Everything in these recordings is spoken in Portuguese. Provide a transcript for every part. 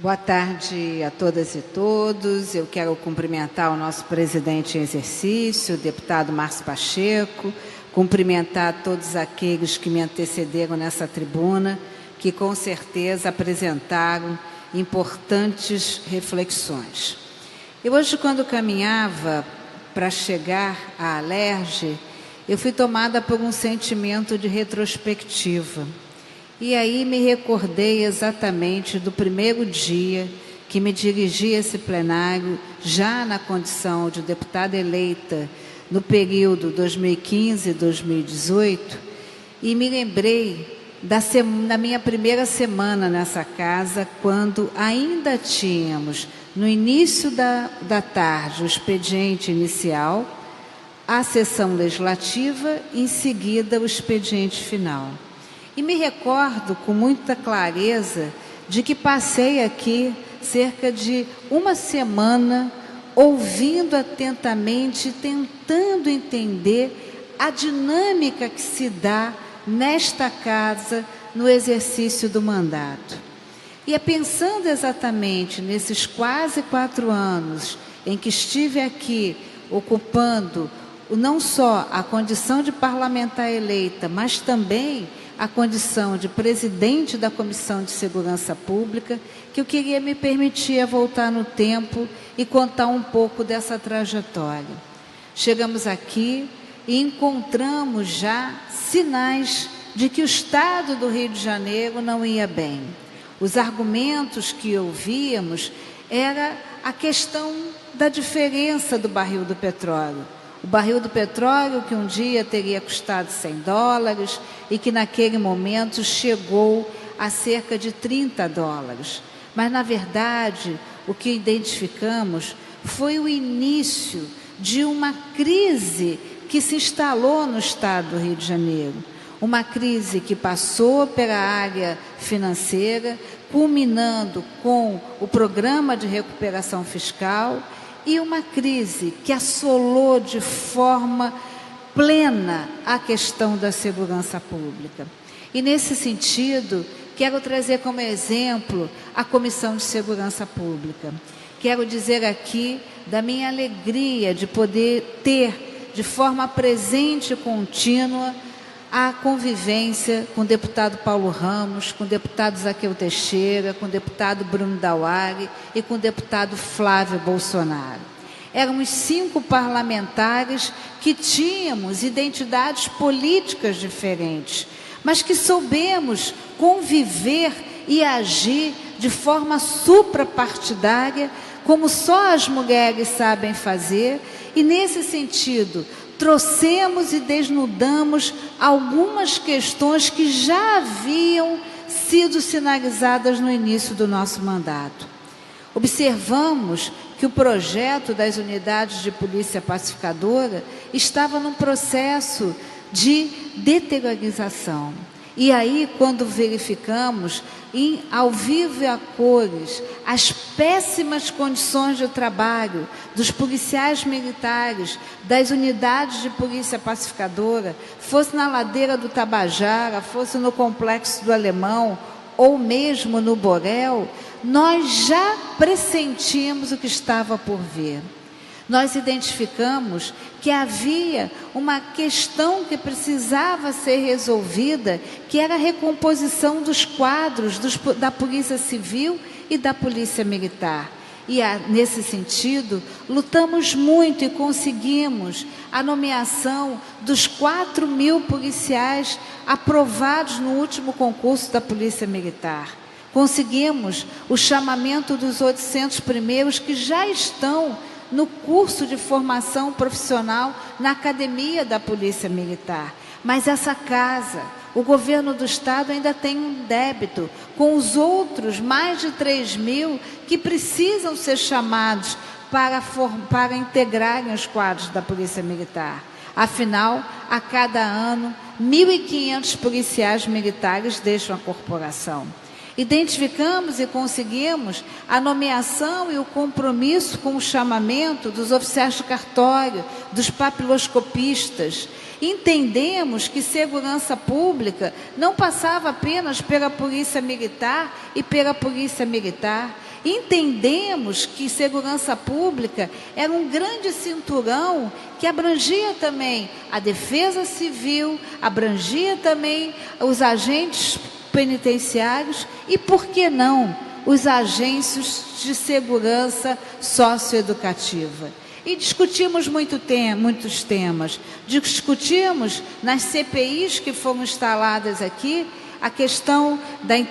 Boa tarde a todas e todos. Eu quero cumprimentar o nosso presidente em exercício, o deputado Márcio Pacheco, cumprimentar todos aqueles que me antecederam nessa tribuna, que com certeza apresentaram importantes reflexões. Eu hoje, quando caminhava para chegar à Alerj, eu fui tomada por um sentimento de retrospectiva. E aí me recordei exatamente do primeiro dia que me dirigi a esse plenário, já na condição de deputada eleita no período 2015-2018, e me lembrei da minha primeira semana nessa casa, quando ainda tínhamos, no início da tarde, o expediente inicial, a sessão legislativa, em seguida o expediente final. E me recordo com muita clareza de que passei aqui cerca de uma semana ouvindo atentamente, tentando entender a dinâmica que se dá nesta casa no exercício do mandato. E é pensando exatamente nesses quase 4 anos em que estive aqui ocupando não só a condição de parlamentar eleita, mas também a condição de presidente da Comissão de Segurança Pública, que eu queria me permitir voltar no tempo e contar um pouco dessa trajetória. Chegamos aqui e encontramos já sinais de que o Estado do Rio de Janeiro não ia bem. Os argumentos que ouvíamos era a questão da diferença do barril do petróleo. O barril do petróleo que um dia teria custado $100 e que naquele momento chegou a cerca de $30. Mas, na verdade, o que identificamos foi o início de uma crise que se instalou no Estado do Rio de Janeiro. Uma crise que passou pela área financeira, culminando com o Programa de Recuperação Fiscal, e uma crise que assolou de forma plena a questão da segurança pública. E, nesse sentido, quero trazer como exemplo a Comissão de Segurança Pública. Quero dizer aqui da minha alegria de poder ter, de forma presente e contínua, a convivência com o deputado Paulo Ramos, com o deputado Zaqueu Teixeira, com o deputado Bruno Dauari e com o deputado Flávio Bolsonaro. Éramos 5 parlamentares que tínhamos identidades políticas diferentes, mas que soubemos conviver e agir de forma suprapartidária, como só as mulheres sabem fazer, e nesse sentido trouxemos e desnudamos algumas questões que já haviam sido sinalizadas no início do nosso mandato. Observamos que o projeto das unidades de polícia pacificadora estava num processo de deteriorização. E aí, quando verificamos, ao vivo e a cores, as péssimas condições de trabalho dos policiais militares, das unidades de polícia pacificadora, fosse na ladeira do Tabajara, fosse no Complexo do Alemão, ou mesmo no Borel, nós já pressentíamos o que estava por vir. Nós identificamos que havia uma questão que precisava ser resolvida, que era a recomposição dos quadros da Polícia Civil e da Polícia Militar. E, nesse sentido, lutamos muito e conseguimos a nomeação dos 4.000 policiais aprovados no último concurso da Polícia Militar. Conseguimos o chamamento dos 800 primeiros que já estão no curso de formação profissional na Academia da Polícia Militar. Mas essa casa, o governo do Estado ainda tem um débito com os outros mais de 3.000 que precisam ser chamados para integrarem os quadros da Polícia Militar. Afinal, a cada ano, 1.500 policiais militares deixam a corporação. Identificamos e conseguimos a nomeação e o compromisso com o chamamento dos oficiais de cartório, dos papiloscopistas. Entendemos que segurança pública não passava apenas pela Polícia Militar e pela Polícia Militar. Entendemos que segurança pública era um grande cinturão que abrangia também a defesa civil, abrangia também os agentes penitenciários e, por que não, os agentes de segurança socioeducativa. E discutimos muitos temas. Discutimos nas CPIs que foram instaladas aqui, a questão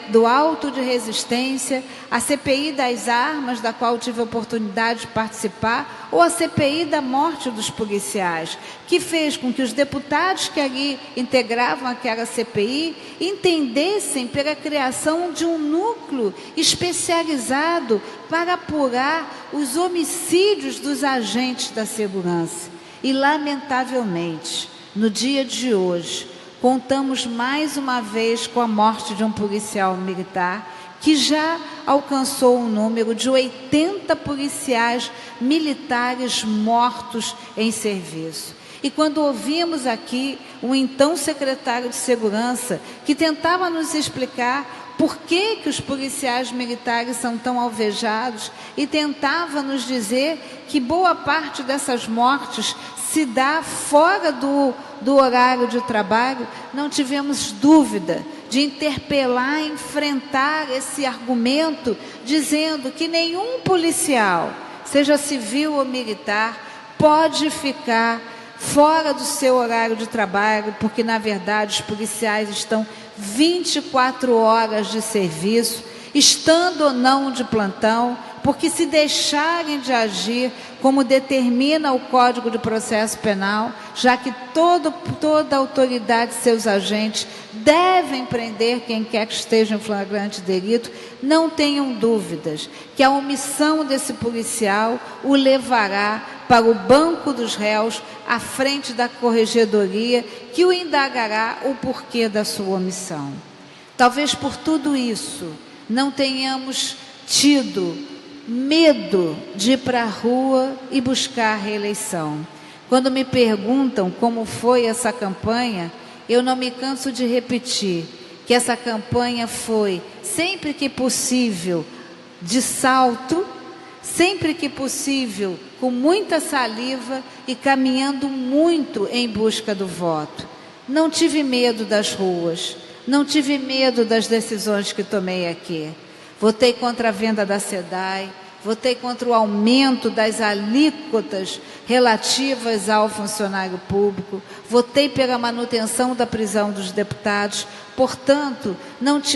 do auto de resistência, a CPI das armas, da qual tive a oportunidade de participar, ou a CPI da morte dos policiais, que fez com que os deputados que ali integravam aquela CPI entendessem pela criação de um núcleo especializado para apurar os homicídios dos agentes da segurança. E, lamentavelmente, no dia de hoje, contamos mais uma vez com a morte de um policial militar que já alcançou um número de 80 policiais militares mortos em serviço. E quando ouvimos aqui o então secretário de Segurança, que tentava nos explicar por que os policiais militares são tão alvejados e tentava nos dizer que boa parte dessas mortes se dá fora do horário de trabalho, não tivemos dúvida de interpelar, enfrentar esse argumento, dizendo que nenhum policial, seja civil ou militar, pode ficar fora do seu horário de trabalho, porque, na verdade, os policiais estão 24 horas de serviço, estando ou não de plantão, porque se deixarem de agir, como determina o Código de Processo Penal, já que toda autoridade e seus agentes devem prender quem quer que esteja em flagrante delito, não tenham dúvidas que a omissão desse policial o levará para o banco dos réus, à frente da corregedoria, que o indagará o porquê da sua omissão. Talvez por tudo isso não tenhamos tido medo de ir para a rua e buscar a reeleição. Quando me perguntam como foi essa campanha, eu não me canso de repetir que essa campanha foi, sempre que possível, de salto, sempre que possível, com muita saliva e caminhando muito em busca do voto. Não tive medo das ruas, não tive medo das decisões que tomei aqui. Votei contra a venda da SEDAI, votei contra o aumento das alíquotas relativas ao funcionário público, votei pela manutenção da prisão dos deputados, portanto,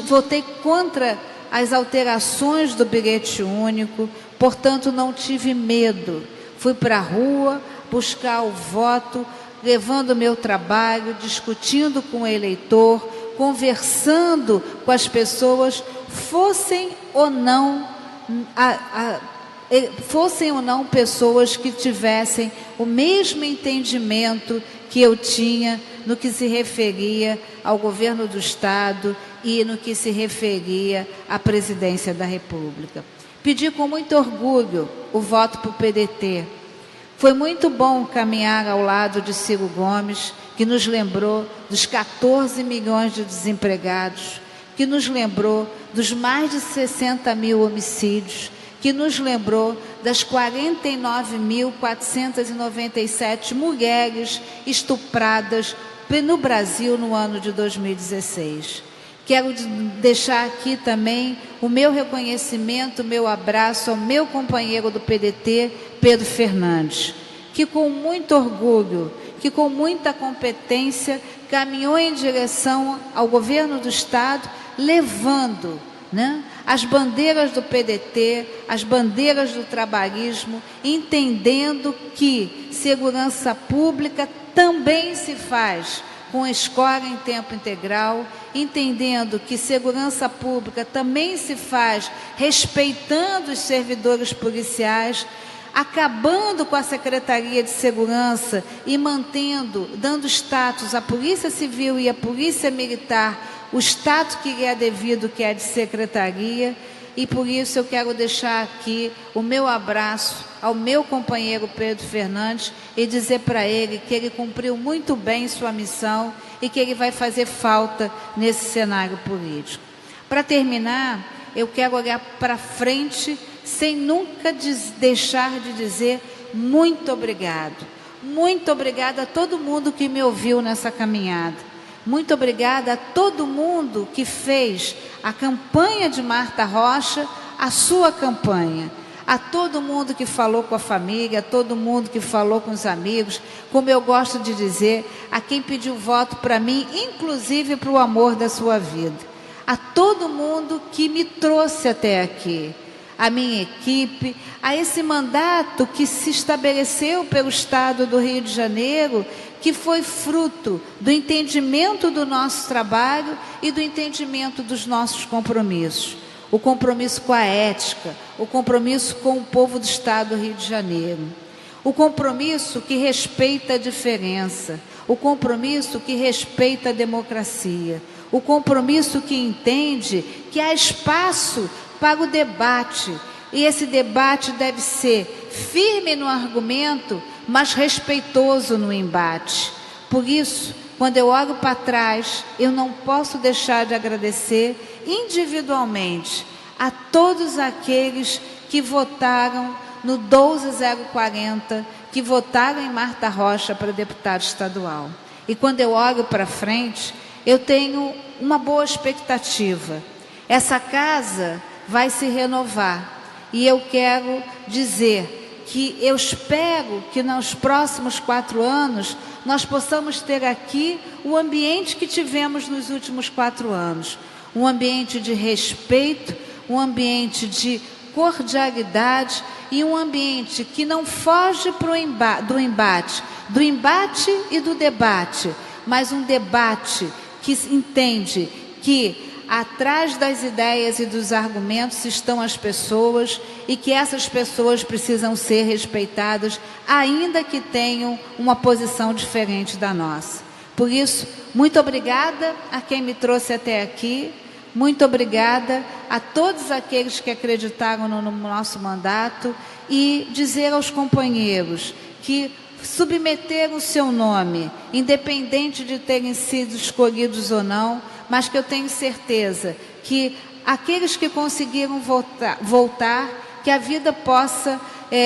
votei contra as alterações do bilhete único, portanto, não tive medo. Fui para a rua buscar o voto, levando o meu trabalho, discutindo com o eleitor, conversando com as pessoas, fossem ou não pessoas que tivessem o mesmo entendimento que eu tinha no que se referia ao governo do Estado e no que se referia à presidência da República. Pedi com muito orgulho o voto para o PDT. Foi muito bom caminhar ao lado de Ciro Gomes, que nos lembrou dos 14 milhões de desempregados, que nos lembrou dos mais de 60 mil homicídios, que nos lembrou das 49.497 mulheres estupradas no Brasil no ano de 2016. Quero deixar aqui também o meu reconhecimento, o meu abraço ao meu companheiro do PDT, Pedro Fernandes, que com muito orgulho, que com muita competência, caminhou em direção ao governo do Estado, levando, as bandeiras do PDT, as bandeiras do trabalhismo, entendendo que segurança pública também se faz com escola em tempo integral, entendendo que segurança pública também se faz respeitando os servidores policiais, acabando com a Secretaria de Segurança e dando status à Polícia Civil e à Polícia Militar, o status que lhe é devido, que é de secretaria, e por isso eu quero deixar aqui o meu abraço ao meu companheiro Pedro Fernandes e dizer para ele que ele cumpriu muito bem sua missão e que ele vai fazer falta nesse cenário político. Para terminar, eu quero olhar para frente sem nunca deixar de dizer muito obrigado. Muito obrigada a todo mundo que me ouviu nessa caminhada. Muito obrigada a todo mundo que fez a campanha de Marta Rocha a sua campanha. A todo mundo que falou com a família, a todo mundo que falou com os amigos, como eu gosto de dizer, a quem pediu voto para mim, inclusive para o amor da sua vida. A todo mundo que me trouxe até aqui, a minha equipe, a esse mandato que se estabeleceu pelo Estado do Rio de Janeiro, que foi fruto do entendimento do nosso trabalho e do entendimento dos nossos compromissos. O compromisso com a ética, o compromisso com o povo do Estado do Rio de Janeiro, o compromisso que respeita a diferença, o compromisso que respeita a democracia, o compromisso que entende que há espaço para o debate, e esse debate deve ser firme no argumento, mas respeitoso no embate. Por isso, quando eu olho para trás, eu não posso deixar de agradecer individualmente a todos aqueles que votaram no 12040, que votaram em Marta Rocha para deputado estadual. E quando eu olho para frente, eu tenho uma boa expectativa. Essa casa vai se renovar. E eu quero dizer que eu espero que nos próximos 4 anos nós possamos ter aqui o ambiente que tivemos nos últimos 4 anos. Um ambiente de respeito, um ambiente de cordialidade e um ambiente que não foge do embate e do debate, mas um debate que entende que atrás das ideias e dos argumentos estão as pessoas e que essas pessoas precisam ser respeitadas, ainda que tenham uma posição diferente da nossa. Por isso, muito obrigada a quem me trouxe até aqui, muito obrigada a todos aqueles que acreditaram no nosso mandato e dizer aos companheiros que submeteram o seu nome, independente de terem sido escolhidos ou não, mas que eu tenho certeza que aqueles que conseguiram voltar, que a vida possa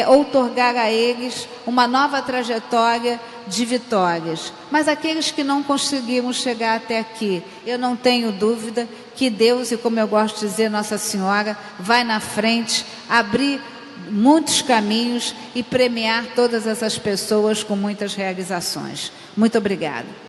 outorgar a eles uma nova trajetória de vitórias. Mas aqueles que não conseguiram chegar até aqui, eu não tenho dúvida que Deus, e como eu gosto de dizer, Nossa Senhora, vai na frente, abrir muitos caminhos e premiar todas essas pessoas com muitas realizações. Muito obrigada.